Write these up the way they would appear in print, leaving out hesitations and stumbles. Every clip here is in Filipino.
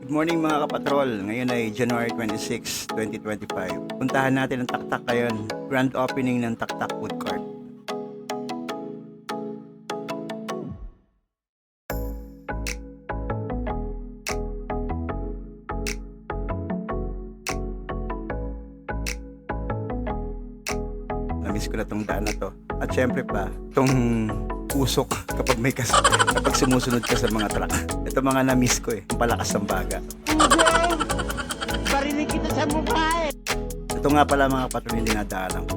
Good morning mga kapatrol. Ngayon ay January 26, 2025. Puntahan natin ang Taktak ngayon. Grand opening ng Taktak Food Court. Namiss ko na tong daan na to. At syempre pa, tong usok kapag may kapag sumusunod ka sa mga truck. Ito mga na-miss ko eh. Ang palakas ng baga. Barinig kita sa mukha eh. Ito nga pala mga patrol yung dinadaanan ko.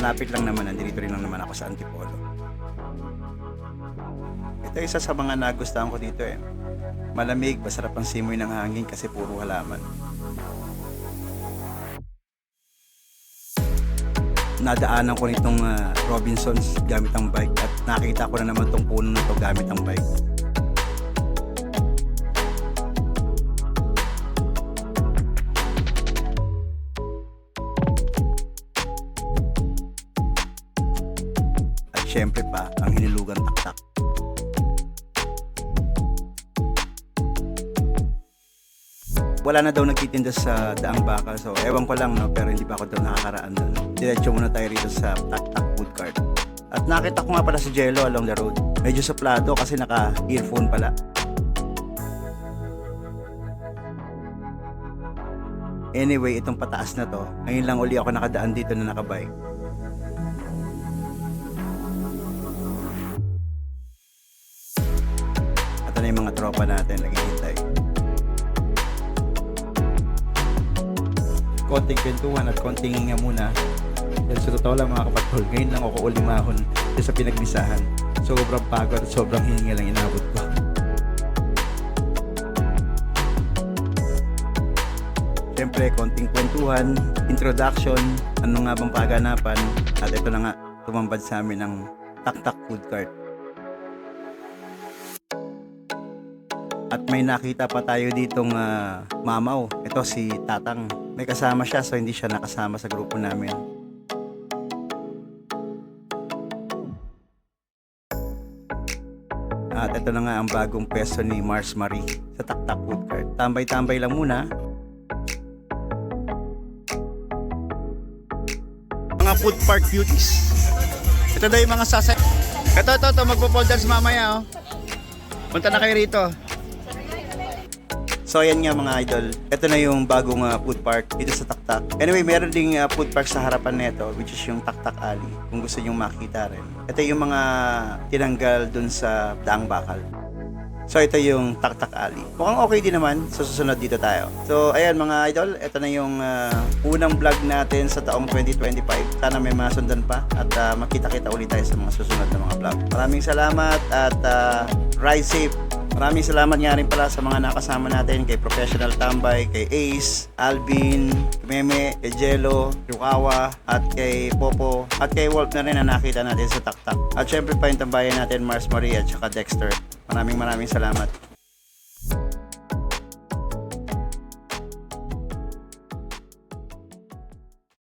Malapit lang naman, nandito rin lang naman ako sa Antipolo. Ito isa sa mga nagustuhan ko dito eh. Malamig, masarap ang simoy ng hangin kasi puro halaman. Nadaanan ko nitong Robinsons gamit ang bike at nakita ko na naman tong puno na to gamit ang bike. At syempre pa ang hinilugang Taktak. Wala na daw nagtitinda sa Daang Bakal, so ewan ko lang no, pero hindi pa ako daw nakakaraan doon. Diretso muna tayo rito sa Taktak Food Court. At nakita ko nga pala si Jello along the road. Medyo suplado kasi naka-earphone pala. Anyway, itong pataas na to, ngayon lang uli ako nakadaan dito na nakabike. At ano yung mga tropa natin naghihintay. Konting kwentuhan at konting hinga muna. Dahil sa totoo lang mga kapatol, ngayon lang ako ulimahon sa pinagbisahan. Sobrang pagod at sobrang hininga lang inabot ko. Siyempre, konting kwentuhan, introduction, ano nga bang paganapan, at ito na nga, tumambad sa amin ang Taktak Food Cart. At may nakita pa tayo ditong mamaw. Ito si Tatang. May kasama siya so hindi siya nakasama sa grupo namin. At ito na nga ang bagong peso ni Mars Marie sa Taktak Food Cart. Tambay-tambay lang muna. Mga food park beauties. Ito daw yung mga sasay. Ito, magpo-folders mamaya oh. Punta na kayo rito. So ayan nga mga idol, ito na yung bagong food park dito sa Taktak. Anyway, meron ding food park sa harapan nito, which is yung Taktak Alley, kung gusto nyo makita rin. Ito yung mga tinanggal dun sa Daang Bakal. So ito yung Taktak Alley. Mukhang okay din naman, so susunod dito tayo. So ayan mga idol, ito na yung unang vlog natin sa taong 2025. Sana may masundan pa at makita-kita ulit tayo sa mga susunod na mga vlog. Maraming salamat at ride safe. Maraming salamat nga rin pala sa mga nakasama natin, kay Professional Tambay, kay Ace, Alvin, Meme, kay Jello, Rukawa, at kay Popo, at kay Wolf na rin na nakita natin sa Taktak. At syempre pa yung tambayan natin, Mars Marie at saka Dexter. Maraming salamat.